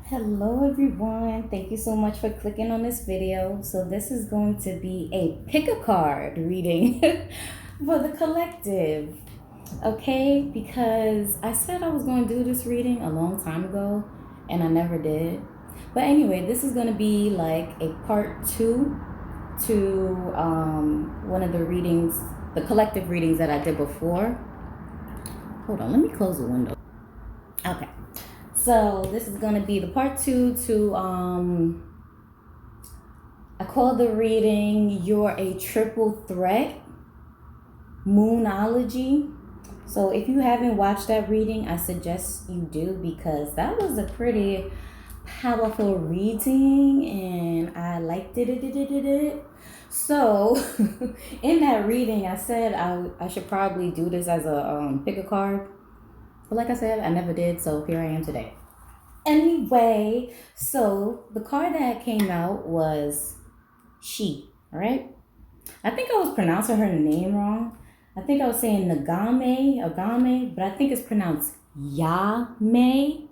Hello everyone, thank you so much for clicking on this video. So this is going to be a pick a card reading for the collective, okay? Because I said I was going to do this reading a long time ago and I never did. But anyway, this is going to be like a part 2 to one of the readings, the collective readings that I did before. Hold on, let me close the window. Okay. So this is going to be the part 2 to I call the reading You're a Triple Threat Moonology. So if you haven't watched that reading, I suggest you do, because that was a pretty powerful reading and I liked it. So in that reading, I said I should probably do this as a pick a card. But like I said, I never did, so here I am today. Anyway, so the card that came out was she, right? I think I was pronouncing her name wrong. I think I was saying Ngame or Game, but I think it's pronounced Yame.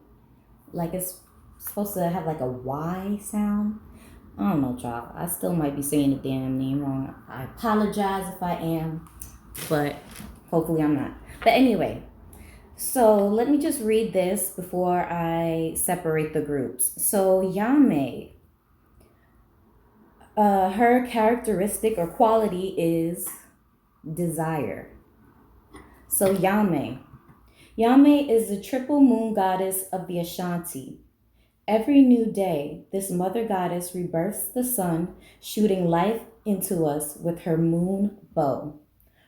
Like it's supposed to have like a Y sound. I don't know, y'all. I still might be saying the damn name wrong. I apologize if I am, but hopefully I'm not. But anyway, so let me just read this before I separate the groups. So Yame, her characteristic or quality is desire. So Yame is the triple moon goddess of the Ashanti. Every new day, this mother goddess rebirths the sun, shooting life into us with her moon bow.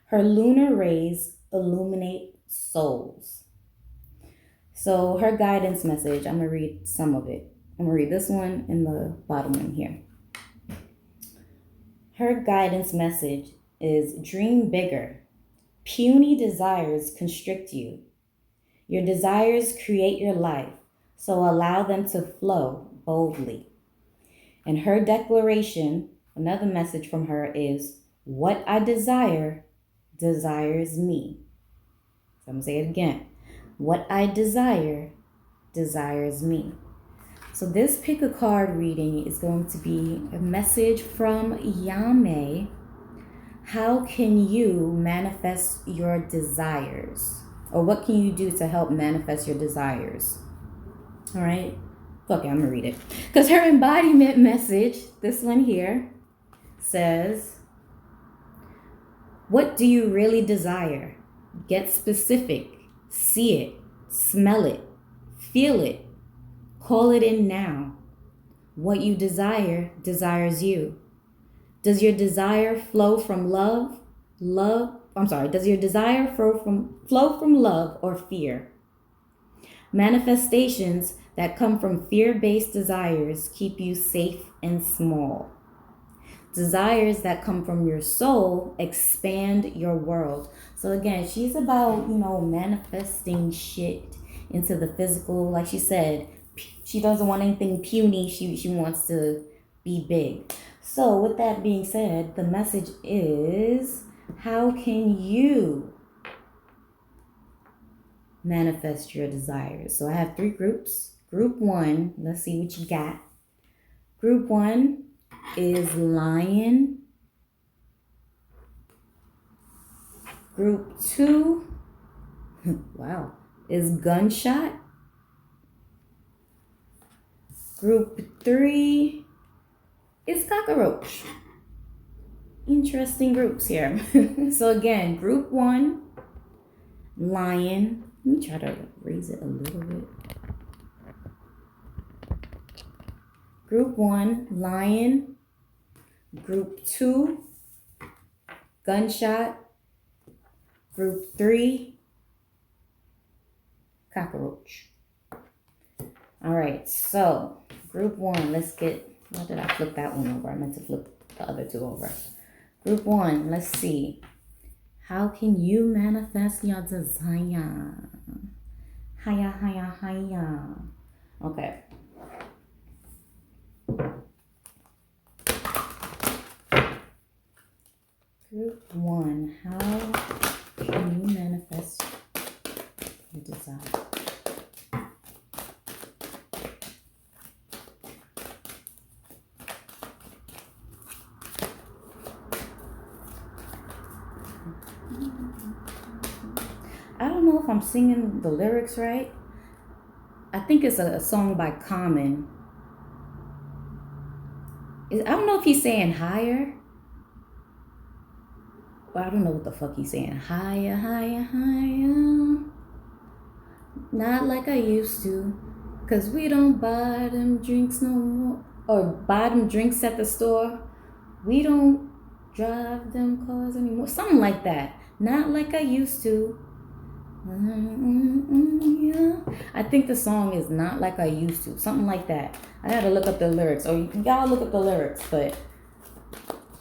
Her lunar rays illuminate souls. So her guidance message, I'm going to read some of it. I'm going to read this one and the bottom one here. Her guidance message is dream bigger. Puny desires constrict you. Your desires create your life, so allow them to flow boldly. And her declaration, another message from her is, what I desire desires me. So I'm going to say it again. What I desire desires me. So this pick a card reading is going to be a message from Yame. How can you manifest your desires? Or what can you do to help manifest your desires? All right. Okay, I'm going to read it. Because her embodiment message, this one here, says, what do you really desire? Get specific. See it, smell it, feel it, call it in now. What you desire desires you. Does your desire flow from love? Does your desire flow from love or fear? Manifestations that come from fear-based desires keep you safe and small. Desires that come from your soul expand your world. So again, she's about, manifesting shit into the physical. Like she said, she doesn't want anything puny. She wants to be big. So with that being said, the message is, how can you manifest your desires? So I have 3 groups. Group 1, let's see what you got. Group 1 is lion. Group 2, wow, is gunshot. Group 3 is cockroach. Interesting groups here. So again, group 1, lion. Let me try to raise it a little bit. Group 1, lion. Group 2, gunshot. Group 3, cockroach. All right, so group 1, let's get, why did I flip that one over? I meant to flip the other 2 over. Group 1, let's see. How can you manifest your desire? Hiya. Okay. Group 1, how can you manifest your desire? I don't know if I'm singing the lyrics right. I think it's a song by Common. I don't know if he's saying higher. Well, I don't know what the fuck he's saying. Higher, higher, higher. Not like I used to. Cause we don't buy them drinks no more. Or buy them drinks at the store. We don't drive them cars anymore. Something like that. Not like I used to. Yeah. I think the song is Not Like I Used to. Something like that. I gotta look up the lyrics. Or you gotta look up the lyrics. But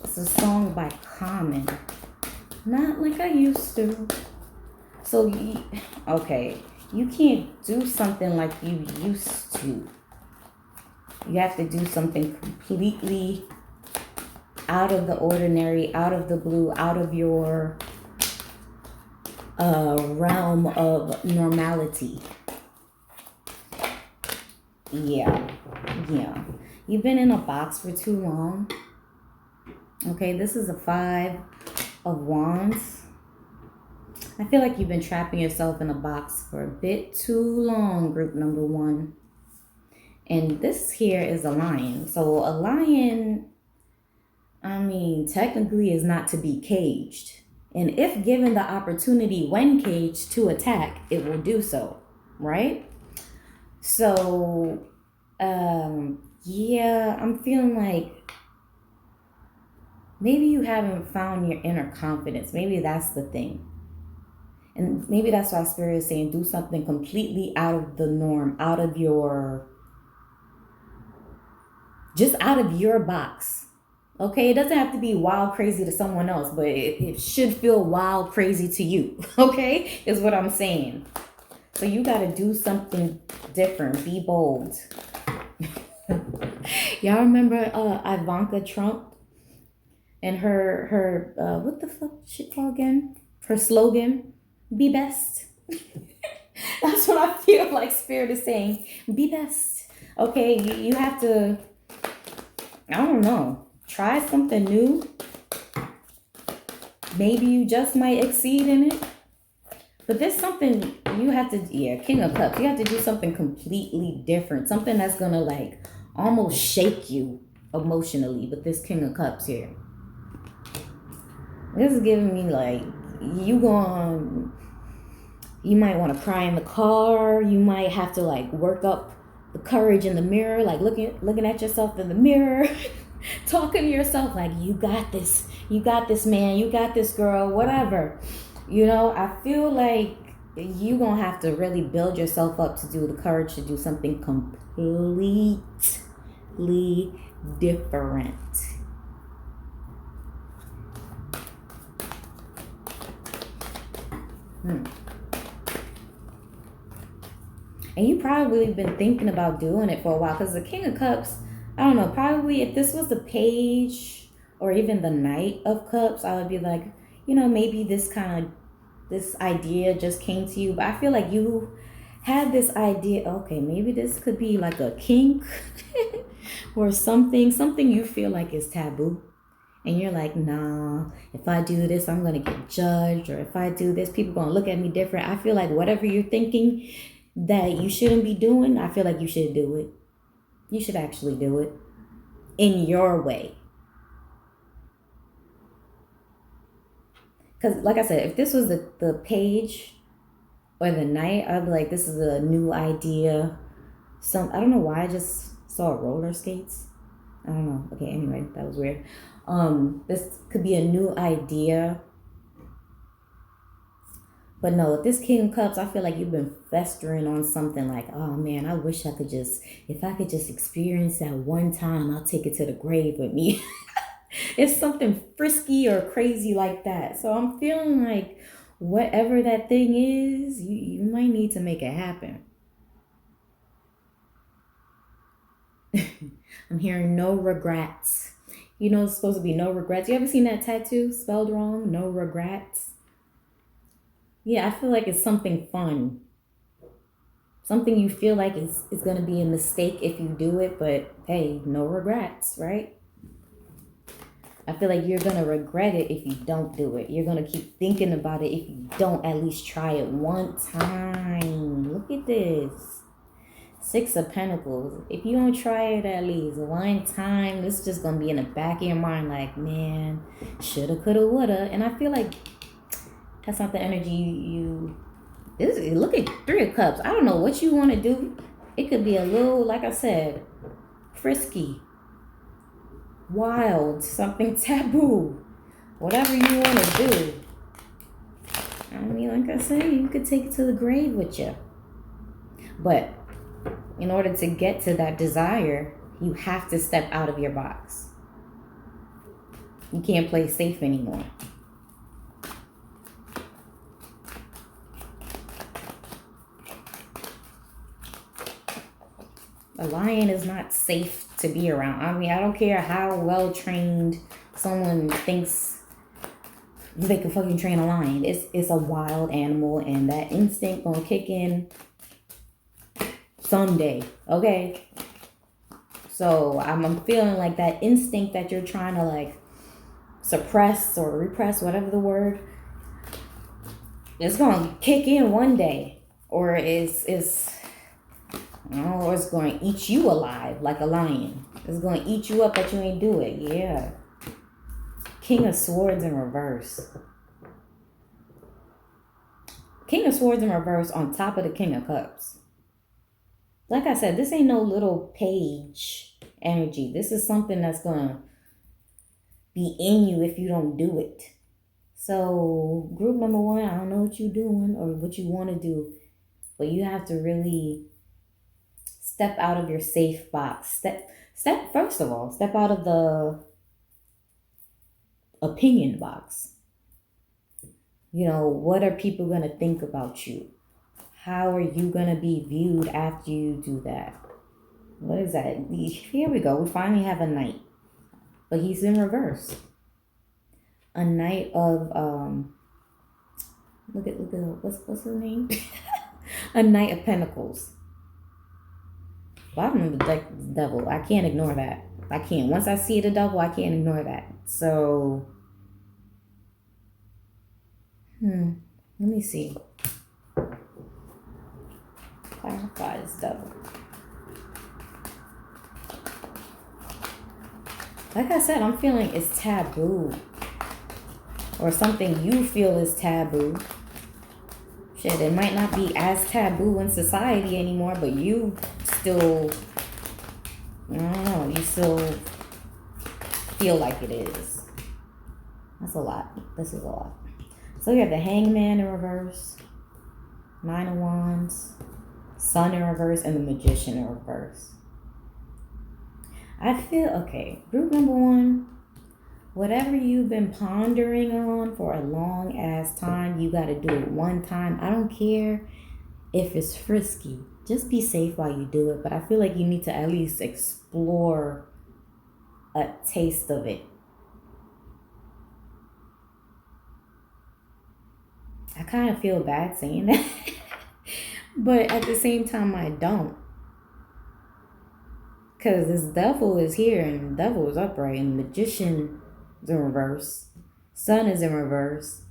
it's a song by Common. Not like I used to. So, okay. You can't do something like you used to. You have to do something completely out of the ordinary, out of the blue, out of your realm of normality. Yeah. You've been in a box for too long. Okay, this is a 5 of Wands. I feel like you've been trapping yourself in a box for a bit too long, group number 1. And this here is a lion. So a lion, I mean, technically is not to be caged. And if given the opportunity when caged to attack, it will do so, right? So, yeah, I'm feeling like maybe you haven't found your inner confidence. Maybe that's the thing. And maybe that's why Spirit is saying do something completely out of the norm, out of your, just out of your box. Okay, it doesn't have to be wild crazy to someone else, but it should feel wild crazy to you. Okay, is what I'm saying. So you got to do something different. Be bold. Y'all remember Ivanka Trump and her what the fuck shit called again? Her slogan, be best. That's what I feel like Spirit is saying. Be best. Okay, you have to, I don't know, try something new. Maybe you just might exceed in it. But there's something you have to, King of Cups, you have to do something completely different. Something that's going to like almost shake you emotionally with this King of Cups here. This is giving me like, you might want to cry in the car. You might have to like work up the courage in the mirror, like looking at yourself in the mirror, talking to yourself like, you got this man, you got this girl, whatever. You know, I feel like you're going to have to really build yourself up to do the courage to do something completely different. And you probably been thinking about doing it for a while, because the King of Cups, I don't know, probably if this was the Page or even the Knight of Cups, I would be like, maybe this idea just came to you. But I feel like you had this idea, okay, maybe this could be like a kink or something you feel like is taboo. And you're like, nah, if I do this, I'm going to get judged. Or if I do this, people going to look at me different. I feel like whatever you're thinking that you shouldn't be doing, I feel like you should do it. You should actually do it in your way. Because like I said, if this was the Page or the Knight, I'd be like, this is a new idea. I don't know why I just saw roller skates. I don't know. Okay, anyway, that was weird. This could be a new idea. But no, with this King of Cups, I feel like you've been festering on something like, oh man, I wish if I could just experience that one time, I'll take it to the grave with me. It's something frisky or crazy like that. So I'm feeling like whatever that thing is, you might need to make it happen. I'm hearing no regrets. It's supposed to be no regrets. You ever seen that tattoo spelled wrong? No regrets. Yeah, I feel like it's something fun. Something you feel like is going to be a mistake if you do it, but hey, no regrets, right? I feel like you're going to regret it if you don't do it. You're going to keep thinking about it if you don't at least try it one time. Look at this. Six of Pentacles. If you don't try it at least one time, this is just going to be in the back of your mind like, man, shoulda, coulda, woulda. And I feel like that's not the energy look at Three of Cups. I don't know what you want to do. It could be a little, like I said, frisky, wild, something taboo, whatever you want to do. I mean, like I said, you could take it to the grave with you. But in order to get to that desire, you have to step out of your box. You can't play safe anymore. A lion is not safe to be around. I mean, I don't care how well trained someone thinks they can fucking train a lion. It's a wild animal, and that instinct gonna kick in someday. Okay. So I'm feeling like that instinct that you're trying to like suppress or repress, whatever the word, it's gonna kick in one day, or or it's going to eat you alive like a lion. It's going to eat you up that you ain't do it. Yeah. King of Swords in reverse. King of Swords in reverse on top of the King of Cups. Like I said, this ain't no little page energy. This is something that's going to be in you if you don't do it. So group number one, I don't know what you're doing or what you want to do, but you have to really step out of your safe box. First of all, step out of the opinion box. You know, what are people going to think about you? How are you going to be viewed after you do that? What is that? Here we go. We finally have a knight. But he's in reverse. A knight of, look at, what's his name? A Knight of Pentacles. Bottom of the deck is the devil. I can't ignore that. I can't. Once I see the devil, I can't ignore that. So, let me see. Clarify this devil. Like I said, I'm feeling it's taboo. Or something you feel is taboo. Shit, it might not be as taboo in society anymore, but you still, I don't know, you still feel like it is. That's a lot. This is a lot. So we have the Hangman in reverse, Nine of Wands, Sun in reverse, and the Magician in reverse. I feel, okay, group number one, whatever you've been pondering on for a long ass time, you got to do it one time. I don't care if it's frisky. Just be safe while you do it. But I feel like you need to at least explore a taste of it. I kind of feel bad saying that. But at the same time, I don't. Because this devil is here and the devil is upright and the Magician is in reverse. Sun is in reverse.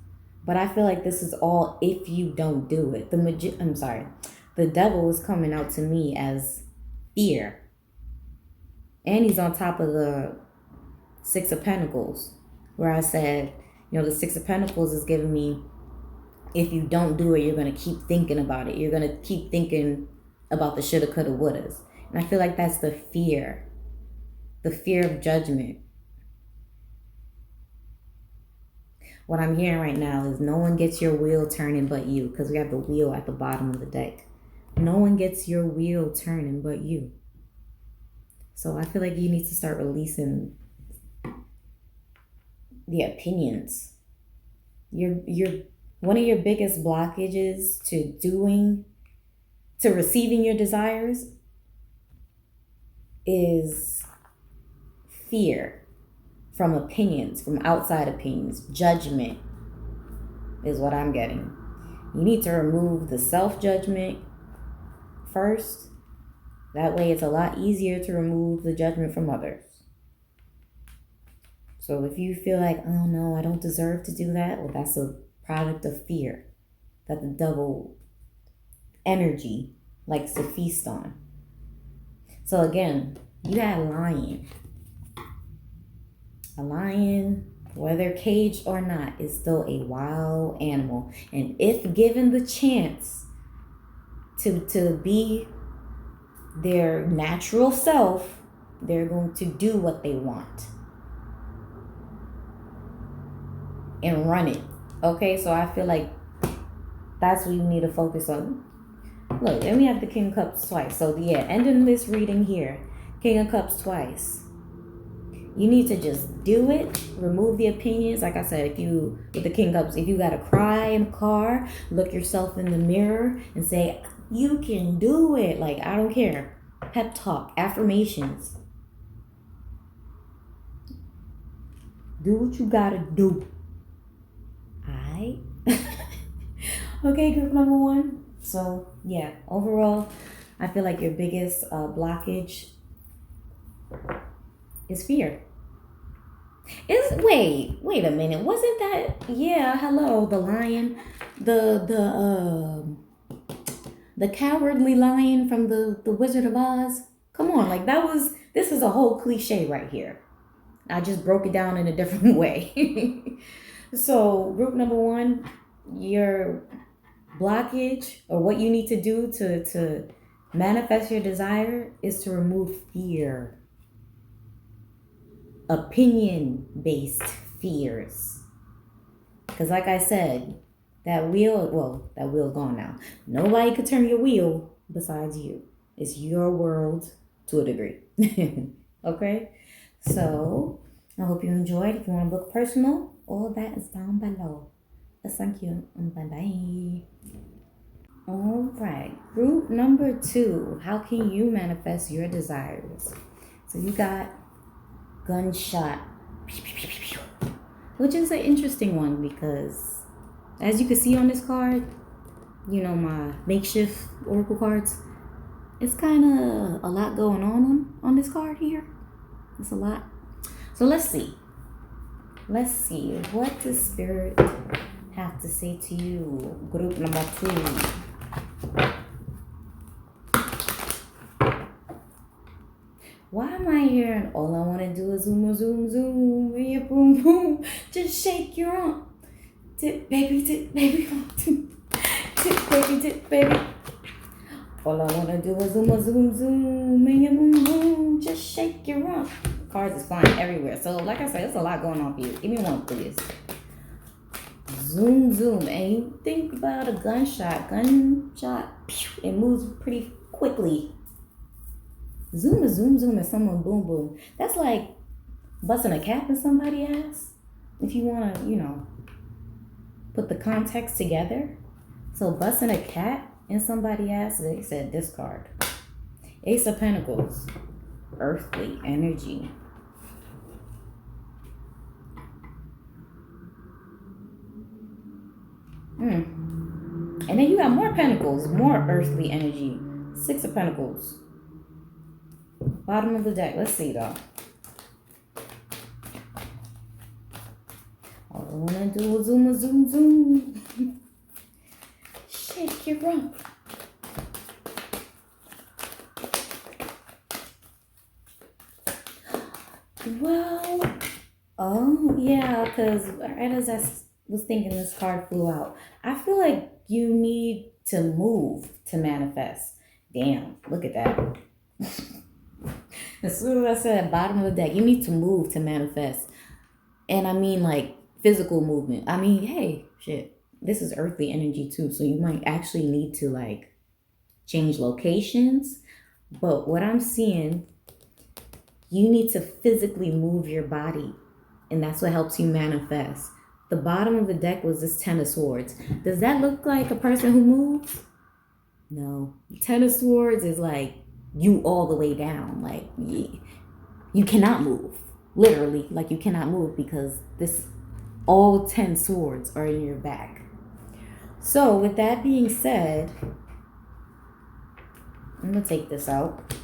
But I feel like this is all if you don't do it. The devil is coming out to me as fear. And he's on top of the Six of Pentacles. Where I said, the Six of Pentacles is giving me, if you don't do it, you're going to keep thinking about it. You're going to keep thinking about the shoulda, coulda, wouldas. And I feel like that's the fear. The fear of judgment. What I'm hearing right now is no one gets your wheel turning but you. Because we have the wheel at the bottom of the deck. No one gets your wheel turning but you. So I feel like you need to start releasing the opinions. One of your biggest blockages to receiving your desires is fear from opinions, from outside opinions. Judgment is what I'm getting. You need to remove the self-judgment first. That way it's a lot easier to remove the judgment from others. So if you feel like, oh no, I don't deserve to do that, well, that's a product of fear that the double energy likes to feast on. So again, you have lion. A lion, whether caged or not, is still a wild animal. And if given the chance to be their natural self, they're going to do what they want and run it. Okay, so I feel like that's what you need to focus on. Look, then we have the King of Cups twice. So yeah, ending this reading here, King of Cups twice. You need to just do it. Remove the opinions. Like I said, if you, with the King of Cups, if you got to cry in the car, look yourself in the mirror and say, you can do it. Like, I don't care. Pep talk, affirmations. Do what you got to do. Alright? Okay, group number one. So, yeah, overall, I feel like your biggest blockage is fear. Wait a minute. Wasn't that, yeah, hello, the lion, the cowardly lion from the Wizard of Oz? Come on, like this is a whole cliche right here. I just broke it down in a different way. So group number one, your blockage or what you need to do to manifest your desire is to remove fear. Opinion-based fears. Because like I said, that wheel's gone now. Nobody could turn your wheel besides you. It's your world to a degree. Okay? So, I hope you enjoyed. If you want to book personal, all that is down below. Thank you. Bye-bye. All right. Group number 2. How can you manifest your desires? So, you got gunshot, which is an interesting one because as you can see on this card, you know, my makeshift oracle cards, it's kind of a lot going on this card here. It's a lot. So let's see what does spirit have to say to you, group number 2. Why am I hearing all I want to do is zoom, zoom, zoom, yeah, boom, boom, just shake your arm. Tip, baby, tip, baby, tip, baby, tip, baby. All I want to do is zoom, zoom, zoom, yeah, boom, boom, just shake your arm. Cards is flying everywhere. So, like I said, there's a lot going on for you. Give me one, please. Zoom, zoom. And you think about a gunshot, it moves pretty quickly. Zoom, zoom, zoom, and someone boom, boom. That's like busting a cap in somebody's ass. If you want to, put the context together. So busting a cat in somebody's ass, they said discard. Ace of Pentacles, earthly energy. And then you got more pentacles, more earthly energy. 6 of Pentacles. Bottom of the deck. Let's see though. All I wanna do is zoom, zoom, zoom. Shake your rump. Well, oh yeah, because right as I was thinking this card flew out, I feel like you need to move to manifest. Damn, look at that. As soon as I said bottom of the deck, you need to move to manifest. And I mean like physical movement. I mean, hey, shit, this is earthly energy too. So you might actually need to like change locations. But what I'm seeing, you need to physically move your body. And that's what helps you manifest. The bottom of the deck was this 10 of Swords. Does that look like a person who moves? No. 10 of Swords is like you all the way down. Like you cannot move. Literally, like you cannot move because all 10 swords are in your back. So with that being said, I'm going to take this out.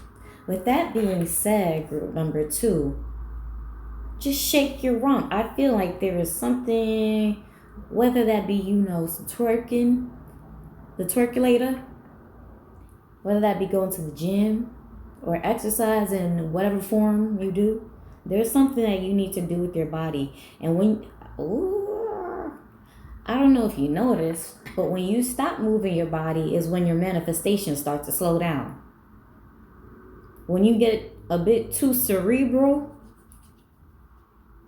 With that being said, group number 2, just shake your rump. I feel like there is something, whether that be, some twerking, the twerkulator, whether that be going to the gym or exercise in whatever form you do, there's something that you need to do with your body. And ooh, I don't know if you notice, but when you stop moving your body is when your manifestation starts to slow down. When you get a bit too cerebral,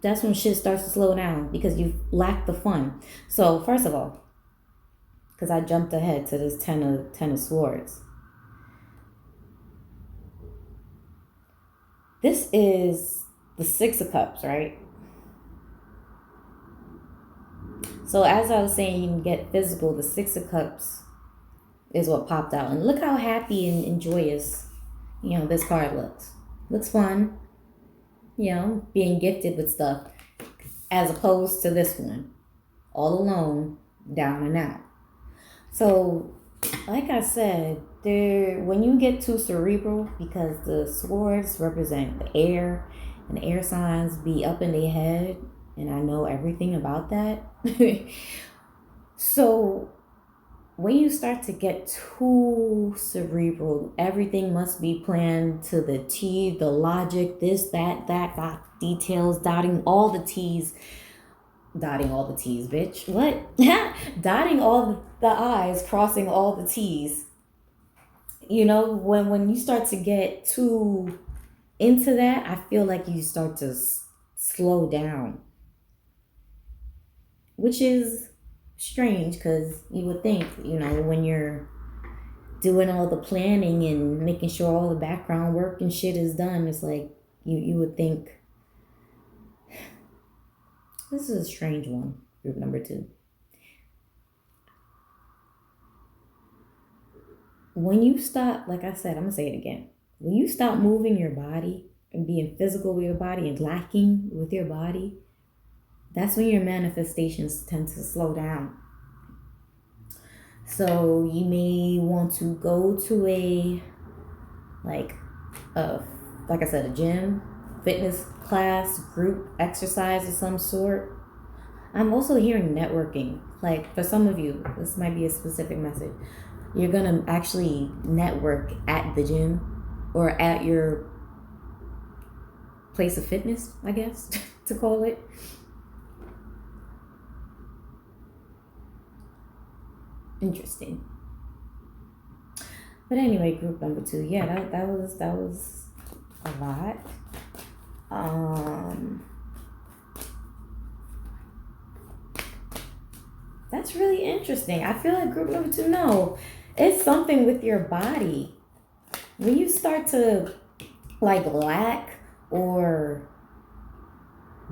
that's when shit starts to slow down because you lack the fun. So first of all, because I jumped ahead to this ten of swords. This is the 6 of cups, right? So as I was saying, you can get physical. The 6 of cups is what popped out. And look how happy and joyous, this card looks. Looks fun, being gifted with stuff. As opposed to this one, all alone, down and out. So, like I said, when you get too cerebral, because the swords represent the air, and the air signs be up in their head, and I know everything about that. So when you start to get too cerebral, everything must be planned to the T, the logic, this, that, details, dotting all the T's, bitch. What? Dotting all the I's, crossing all the T's. When you start to get too into that, I feel like you start to slow down, which is strange because you would think, when you're doing all the planning and making sure all the background work and shit is done, it's like you would think this is a strange one. Group number 2. When you stop, like I said, I'm gonna say it again. When you stop moving your body and being physical with your body and lacking with your body, that's when your manifestations tend to slow down. So you may want to go to like I said, a gym, fitness class, group exercise of some sort. I'm also hearing networking. Like for some of you, this might be a specific message. You're going to actually network at the gym or at your place of fitness, I guess, to call it. Interesting. But anyway, group number 2. Yeah, that was a lot. That's really interesting. I feel like group number 2, no, it's something with your body. When you start to lack or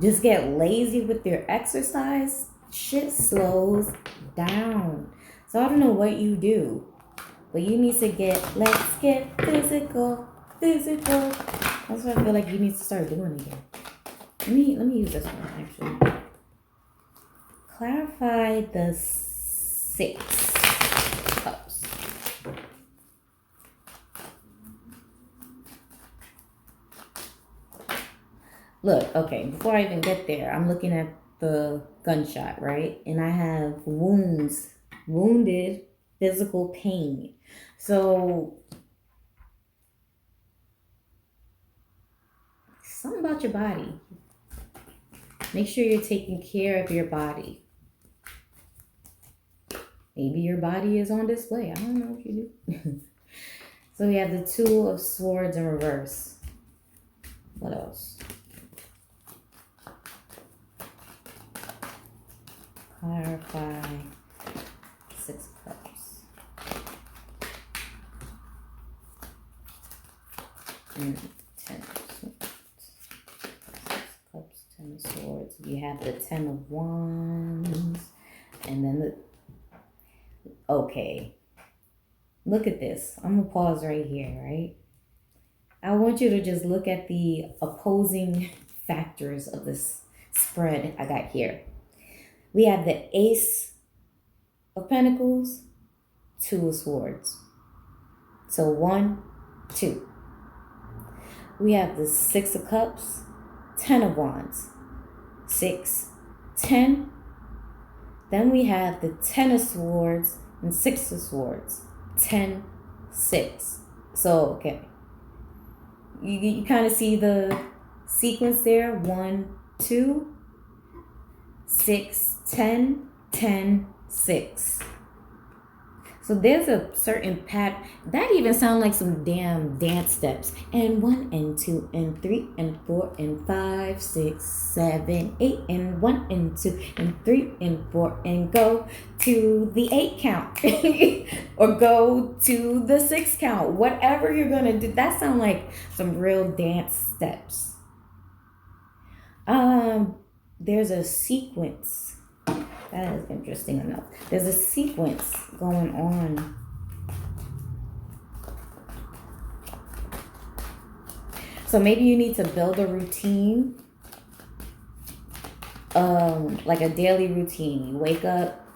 just get lazy with your exercise, shit slows down. So I don't know what you do, but you need to let's get physical. That's what I feel like you need to start doing again. Let me use this one actually. Clarify the 6 cups. Look, okay, before I even get there, I'm looking at the gunshot, right? And I have wounded, physical pain. So something about your body. Make sure you're taking care of your body. Maybe your body is on display. I don't know if you do. So we have the 2 of swords in reverse. What else? Clarify 6 cups. And 10 swords. 6 cups, 10 swords. You have the 10 of wands. And then okay. Look at this. I'm going to pause right here, right? I want you to just look at the opposing factors of this spread I got here. We have the Ace of Pentacles, 2 of Swords. So 1, 2. We have the 6 of Cups, Ten of Wands, 6, 10. Then we have the Ten of Swords and Six of Swords, 10, 6. So, okay. You kind of see the sequence there. 1, 2, 6, 10, 10, 6. So there's a certain pattern. That even sounds like some damn dance steps. And 1 and 2 and 3 and 4 and 5, 6, 7, 8 and 1 and 2 and 3 and 4 and go to the 8 count or go to the 6 count. Whatever you're gonna do, that sounds like some real dance steps. There's a sequence. That is interesting enough. There's a sequence going on. So maybe you need to build a routine, like a daily routine. You wake up,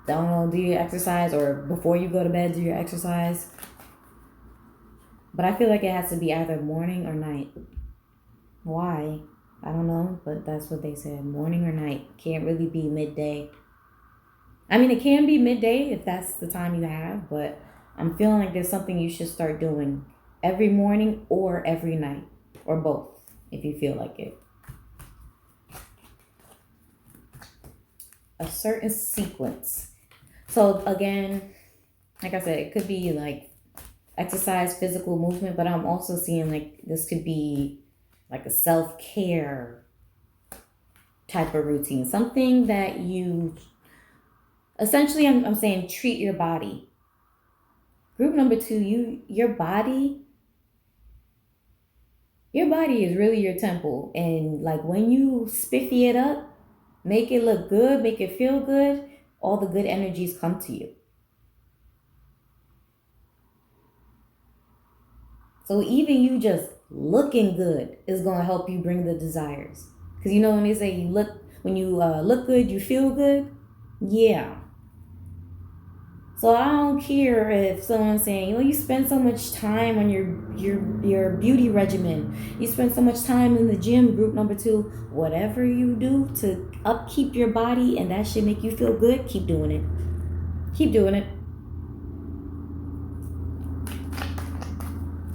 don't know, do your exercise, or before you go to bed, do your exercise. But I feel like it has to be either morning or night. Why? I don't know, but that's what they said. Morning or night. Can't really be midday. I mean, it can be midday if that's the time you have, but I'm feeling like there's something you should start doing every morning or every night, or both, if you feel like it. A certain sequence. So again, like I said, it could be like exercise, physical movement, but I'm also seeing like this could be like a self-care type of routine. Something that you, essentially I'm saying treat your body. Group number 2, your body is really your temple. And like when you spiffy it up, make it look good, make it feel good, all the good energies come to you. So even you just looking good is going to help you bring the desires. Because you know when they say when you look good, you feel good? Yeah. So I don't care if someone's saying, you spend so much time on your beauty regimen. You spend so much time in the gym, group number 2. Whatever you do to upkeep your body and that should make you feel good, keep doing it. Keep doing it.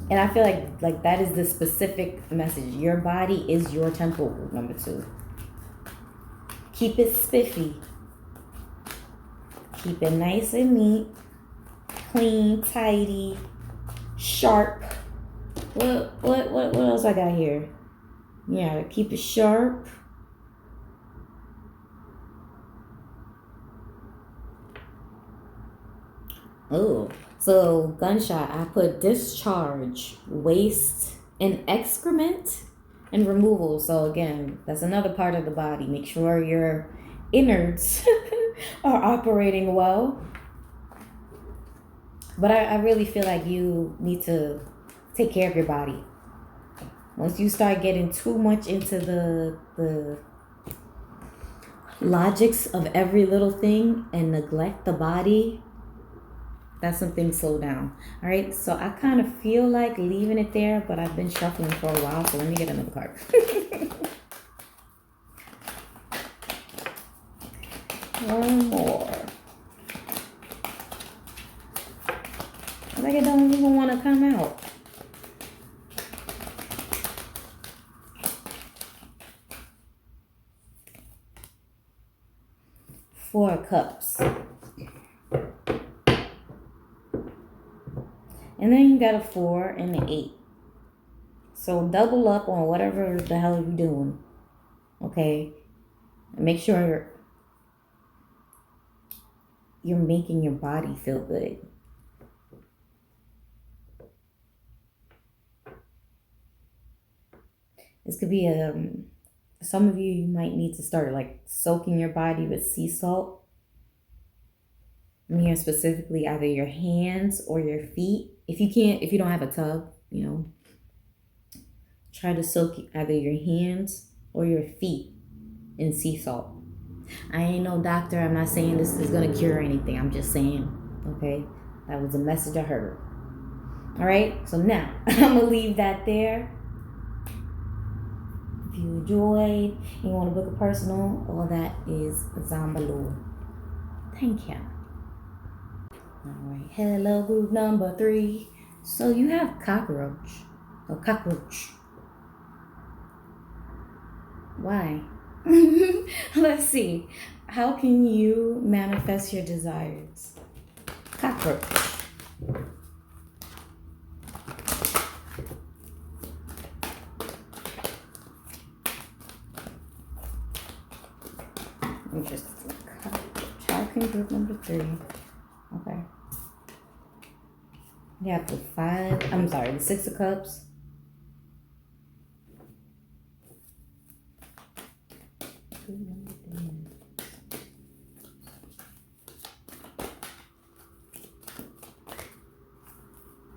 And I feel like that is the specific message. Your body is your temple, group number 2. Keep it spiffy. Keep it nice and neat. Clean, tidy, sharp. What else I got here? Yeah, keep it sharp. Oh. So gunshot, I put discharge, waste, and excrement, and removal. So again, that's another part of the body. Make sure your innards are operating well. But I really feel like you need to take care of your body. Once you start getting too much into the logics of every little thing and neglect the body, that's something slow down. All right, so I kind of feel like leaving it there, but I've been shuffling for a while, so let me get another card. One more. Like it don't even want to come out. Four of Cups. And then you got a 4 and an 8. So double up on whatever the hell you're doing. Okay? And make sure you're making your body feel good. This could be some of you might need to start like soaking your body with sea salt. I'm here specifically either your hands or your feet. If you don't have a tub, try to soak either your hands or your feet in sea salt. I ain't no doctor. I'm not saying this is going to cure anything. I'm just saying, okay? That was a message I heard. All right? So now, I'm going to leave that there. If you enjoyed, you want to book a personal, all that is down below. Thank you. Alright, hello group number 3. So you have cockroach. Why? Let's see. How can you manifest your desires? Cockroach. Interesting. How can group number 3? Okay. You have the 6 of Cups.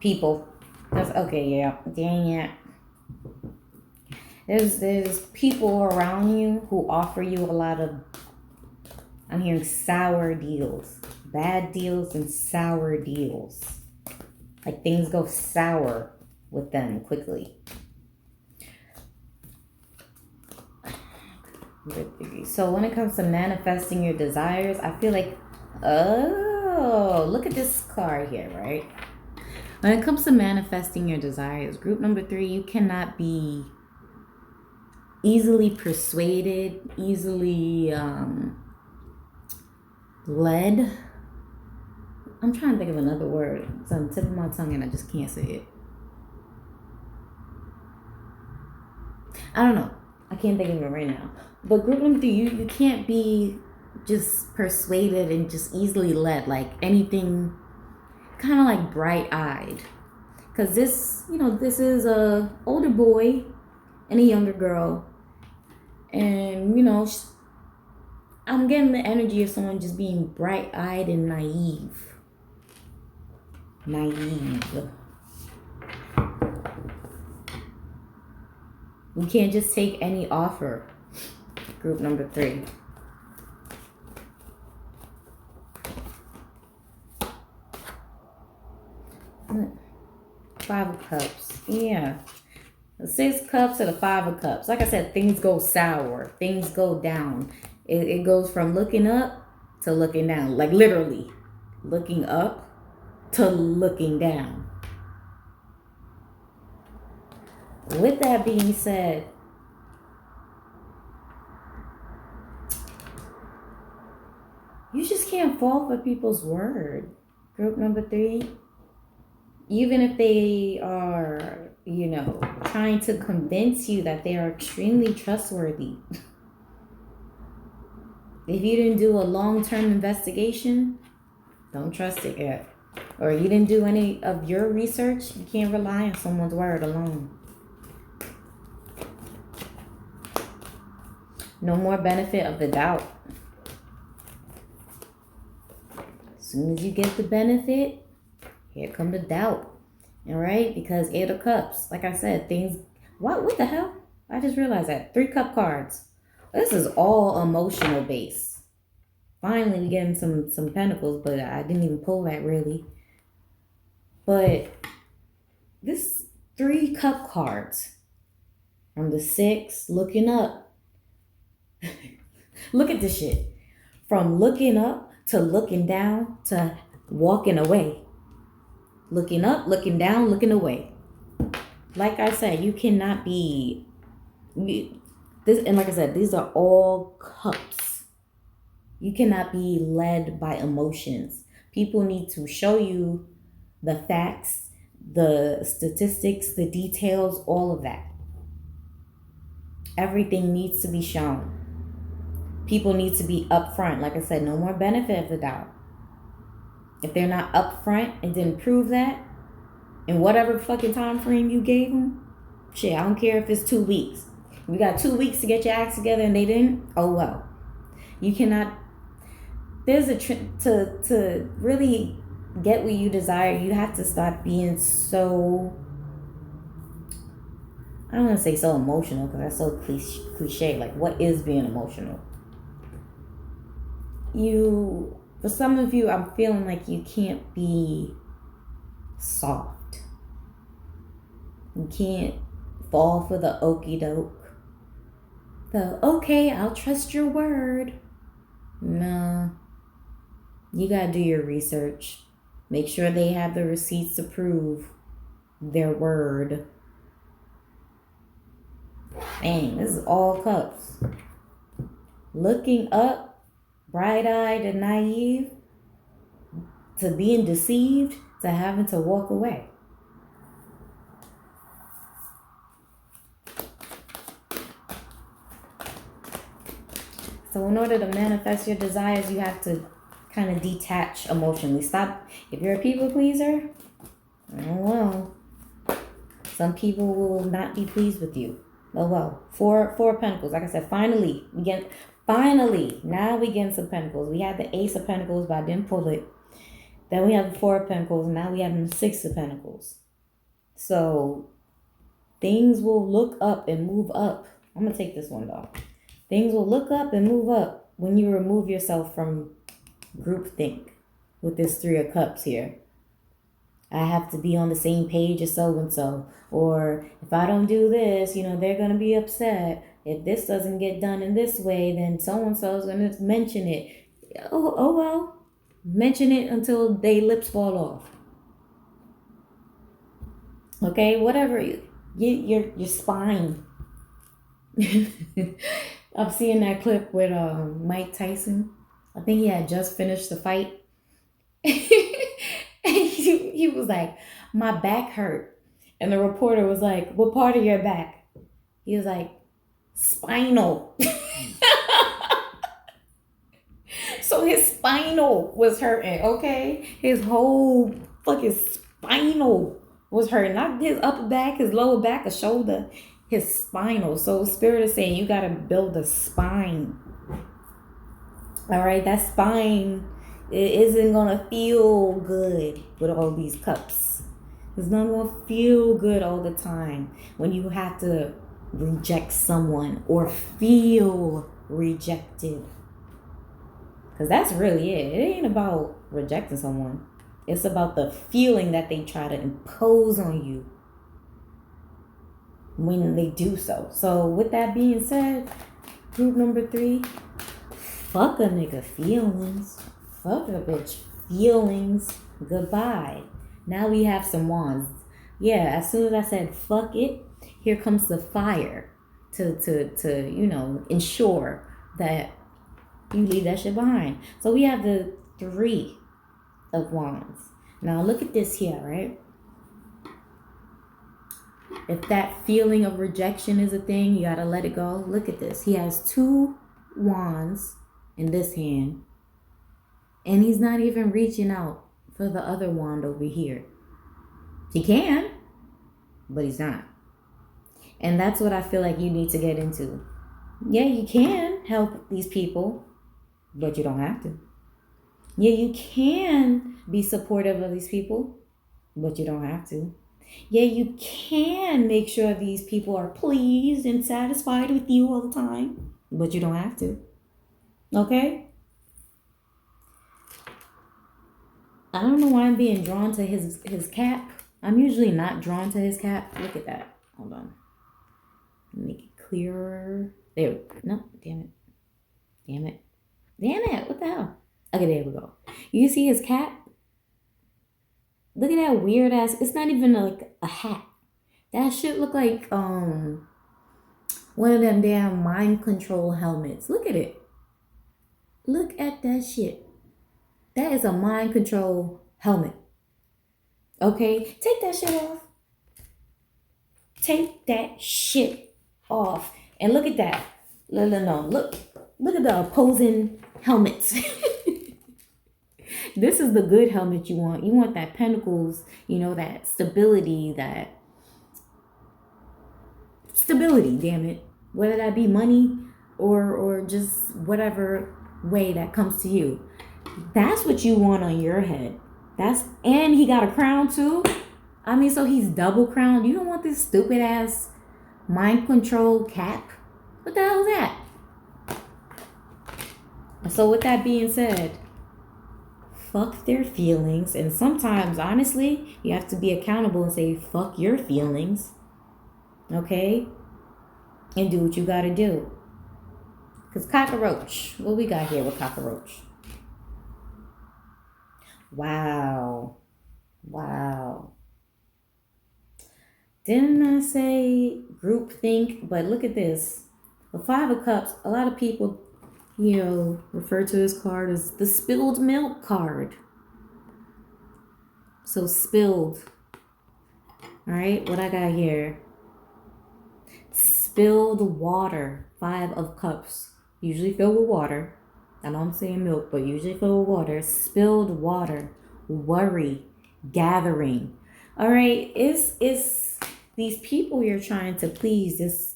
People. That's okay, yeah. Dang it. There's people around you who offer you a lot of, I'm hearing sour deals. Bad deals and sour deals. Like things go sour with them quickly. So when it comes to manifesting your desires, I feel like, oh, look at this card here, right? When it comes to manifesting your desires, group number 3, you cannot be easily persuaded, easily led. I'm trying to think of another word. It's on the tip of my tongue and I just can't say it. I don't know. I can't think of it right now. But group number 3, you can't be just persuaded and just easily led, like anything kind of like bright-eyed. Because this is a older boy and a younger girl. And, I'm getting the energy of someone just being bright-eyed and naive. You can't just take any offer. Group number 3. Five of Cups. Yeah. The 6 of Cups to the 5 of Cups. Like I said, things go sour. Things go down. It goes from looking up to looking down. Like literally. Looking up to looking down. With that being said, you just can't fall for people's word. Group number 3. Even if they are, trying to convince you that they are extremely trustworthy. If you didn't do a long-term investigation, don't trust it yet. Or you didn't do any of your research, you can't rely on someone's word alone. No more benefit of the doubt. As soon as you get the benefit, here come the doubt. All right? Because 8 of Cups, like I said, things... What the hell? I just realized that. 3 cup cards. This is all emotional based. Finally, we getting some pentacles, but I didn't even pull that really. But this 3 cup cards from the 6, looking up. Look at this shit. From looking up to looking down to walking away. Looking up, looking down, looking away. Like I said, you cannot be this, and like I said, these are all cups. You cannot be led by emotions. People need to show you the facts, the statistics, the details, all of that. Everything needs to be shown. People need to be upfront. Like I said, no more benefit of the doubt. If they're not upfront and didn't prove that, in whatever fucking time frame you gave them, shit, I don't care if it's 2 weeks. You got 2 weeks to get your acts together and they didn't, oh well. You cannot, there's a to really get what you desire, you have to stop being so, I don't want to say so emotional because that's so cliche. Like, what is being emotional? For some of you, I'm feeling like you can't be soft. You can't fall for the okie doke. The okay, I'll trust your word. No. You gotta do your research. Make sure they have the receipts to prove their word. Dang, this is all cups. Looking up, bright-eyed and naive, to being deceived, to having to walk away. So in order to manifest your desires, you have to kind of detach emotionally. Stop. If you're a people pleaser, oh well. Some people will not be pleased with you. Oh well. Four of Pentacles. Like I said, finally, now we get some Pentacles. We had the Ace of Pentacles, but I didn't pull it. Then we have the Four of Pentacles, and now we have the Six of Pentacles. So things will look up and move up. I'm gonna take this one though. Things will look up and move up when you remove yourself from groupthink with this Three of Cups here. I have to be on the same page as so-and-so. Or if I don't do this, they're going to be upset. If this doesn't get done in this way, then so-and-so is going to mention it. Oh well. Mention it until their lips fall off. Okay, whatever. Your spine. I'm seeing that clip with Mike Tyson. I think he had just finished the fight. And he was like, my back hurt. And the reporter was like, what part of your back? He was like, spinal. So his spinal was hurting, okay? His whole fucking spinal was hurting. Not his upper back, his lower back, his shoulder. His spinal. So Spirit is saying you got to build a spine. All right, that spine, it isn't going to feel good with all these cups. It's not going to feel good all the time when you have to reject someone or feel rejected. Because that's really it. It ain't about rejecting someone. It's about the feeling that they try to impose on you when they do so. So with that being said, group number 3, fuck a nigga feelings. Fuck a bitch feelings. Goodbye. Now we have some wands. Yeah, as soon as I said fuck it, here comes the fire to ensure that you leave that shit behind. So we have the 3 of wands. Now look at this here, right? If that feeling of rejection is a thing, you gotta let it go. Look at this. He has 2 wands in this hand. And he's not even reaching out for the other wand over here. He can, but he's not. And that's what I feel like you need to get into. Yeah, you can help these people, but you don't have to. Yeah, you can be supportive of these people, but you don't have to. Yeah, you can make sure these people are pleased and satisfied with you all the time, but you don't have to. Okay? I don't know why I'm being drawn to his cap. I'm usually not drawn to his cap. Look at that. Hold on. Make it clearer. There. No, damn it. Damn it. Damn it. What the hell? Okay, there we go. You see his cap? Look at that weird ass. It's not even like a hat. That shit look like one of them damn mind control helmets. Look at it. Look at that shit. That is a mind control helmet. Okay? Take that shit off. Take that shit off. And look at that. No. Look at the opposing helmets. This is the good helmet you want. You want that pentacles, that stability, damn it. Whether that be money or just whatever way that comes to you. That's what you want on your head. And he got a crown too. I mean, so he's double crowned. You don't want this stupid ass mind control cap. What the hell is that? So with that being said, fuck their feelings. And sometimes, honestly, you have to be accountable and say, fuck your feelings. Okay? And do what you gotta do. Because cockroach. What we got here with cockroach? Wow. Wow. Didn't I say group think? But look at this. The Five of Cups, a lot of people, refer to this card as the spilled milk card. So spilled. All right, what I got here? Spilled water. 5 of Cups. Usually filled with water. I know I'm saying milk, but usually filled with water. Spilled water. Worry. Gathering. All right, it's these people you're trying to please. This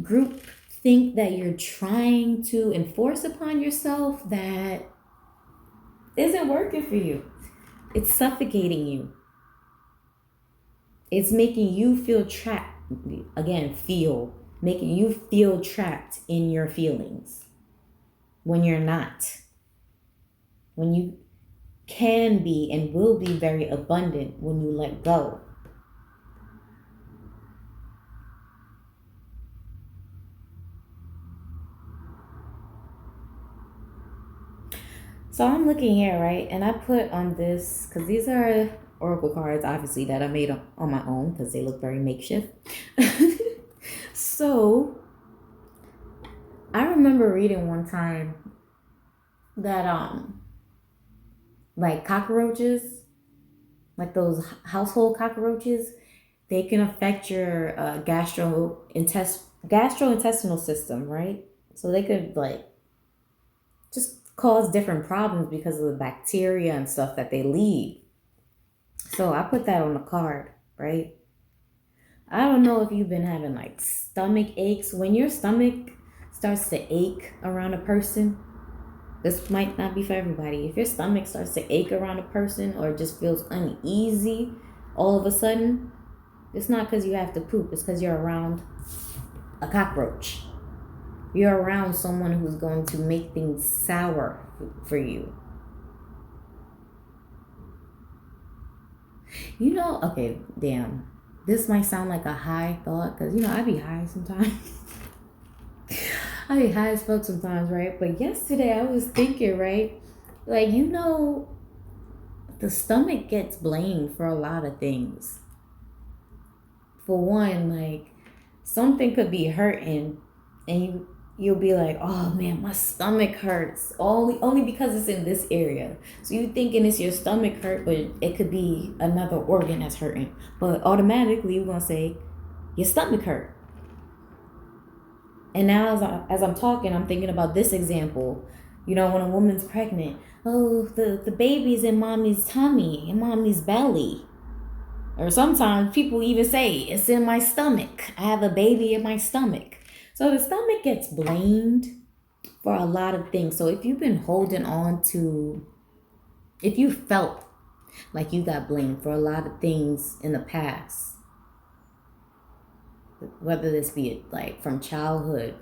group think that you're trying to enforce upon yourself that isn't working for you. It's suffocating you. It's making you feel trapped. Again, making you feel trapped in your feelings when you're not. When you can be and will be very abundant when you let go. So I'm looking here, right? And I put on this, because these are oracle cards, obviously, that I made on my own because they look very makeshift. So I remember reading one time that like cockroaches, like those household cockroaches, they can affect your gastrointestinal system, right? So they could like just cause different problems because of the bacteria and stuff that they leave. So I put that on the card, right? I don't know if you've been having like stomach aches. When your stomach starts to ache around a person, this might not be for everybody. If your stomach starts to ache around a person or just feels uneasy all of a sudden, it's not because you have to poop. It's because you're around a cockroach. You're around someone who's going to make things sour for you. Okay, damn. This might sound like a high thought because, I be high sometimes. I be high as fuck sometimes, right? But yesterday I was thinking, right? Like, the stomach gets blamed for a lot of things. For one, like, something could be hurting and you'll be like, oh man, my stomach hurts. Only because it's in this area. So you thinking it's your stomach hurt, but it could be another organ that's hurting. But automatically you're gonna say your stomach hurt. And now as I'm talking, I'm thinking about this example. When a woman's pregnant, oh, the baby's in mommy's tummy, in mommy's belly. Or sometimes people even say, it's in my stomach. I have a baby in my stomach. So the stomach gets blamed for a lot of things. So if you've been holding on to, if you felt like you got blamed for a lot of things in the past, whether this be like from childhood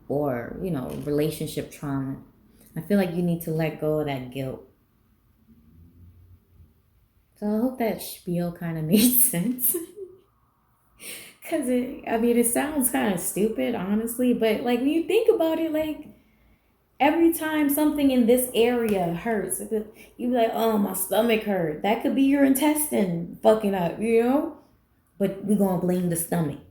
or, relationship trauma, I feel like you need to let go of that guilt. So I hope that spiel kind of made sense. Because it sounds kind of stupid, honestly. But like when you think about it, like every time something in this area hurts, you be like, oh, my stomach hurt. That could be your intestine fucking up, But we're going to blame the stomach.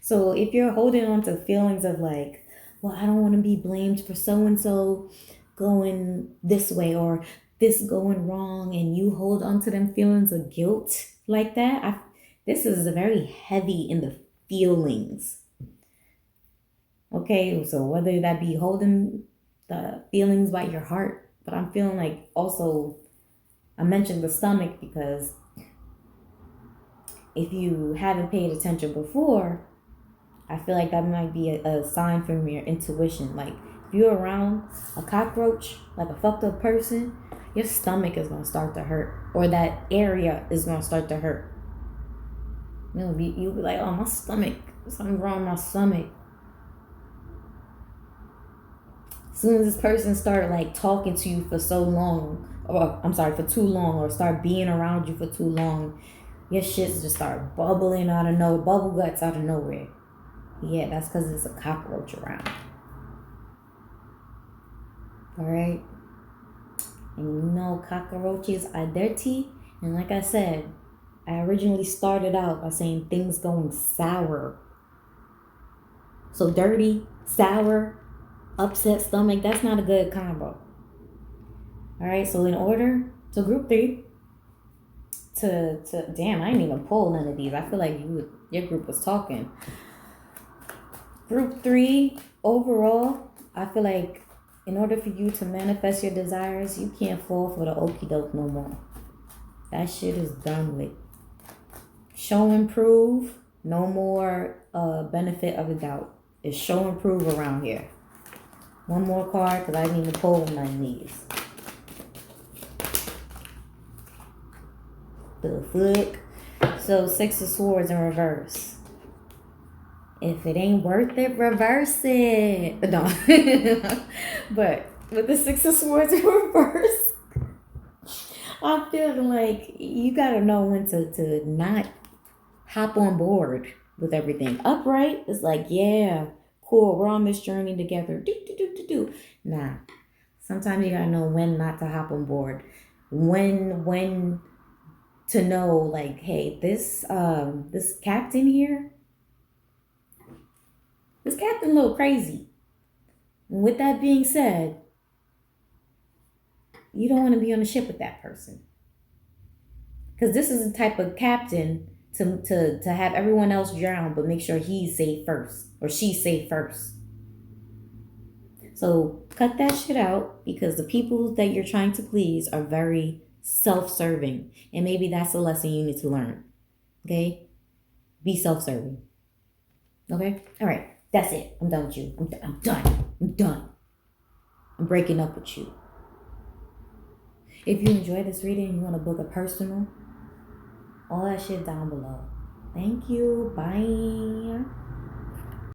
So if you're holding on to feelings of like, well, I don't want to be blamed for so-and-so going this way or this going wrong, and you hold on to them feelings of guilt like that, this is very heavy in the feelings. Okay, so whether that be holding the feelings by your heart, but I'm feeling like also, I mentioned the stomach because if you haven't paid attention before, I feel like that might be a sign from your intuition. Like if you're around a cockroach, like a fucked up person, your stomach is going to start to hurt, or that area is going to start to hurt. You'll be like, oh, my stomach, something's wrong with my stomach. As soon as this person start like talking to you for so long, for too long, or start being around you for too long, your shits just start bubbling out of nowhere, bubble guts out of nowhere. Yeah, that's because there's a cockroach around. All right. And you know, cockroaches are dirty. And like I said, I originally started out by saying things going sour. So dirty, sour, upset stomach, that's not a good combo. All right, so in order to group three, to damn, I didn't even pull none of these. I feel like your group was talking. Group three, overall, I feel like in order for you to manifest your desires, you can't fall for the okie doke no more. That shit is done with. Show and prove, no more benefit of the doubt. It's show and prove around here. One more card because I didn't even pull none of these. The fuck? So 6 of Swords in reverse. If it ain't worth it, reverse it. No. But with the 6 of Swords in reverse, I'm feeling like you gotta know when to not hop on board with everything. Upright is like, yeah, cool, we're on this journey together. Do. Nah. Sometimes you gotta know when not to hop on board. When to know, like, hey, this captain here, this captain a little crazy. And with that being said, you don't want to be on the ship with that person. Because this is the type of captain to have everyone else drown, but make sure he's safe first or she's safe first. So cut that shit out, because the people that you're trying to please are very self-serving. And maybe that's a lesson you need to learn. Okay? Be self-serving. Okay? All right. That's it. I'm done with you. I'm done. I'm breaking up with you. If you enjoyed this reading and you want to book a personal, all that shit down below. Thank you. Bye.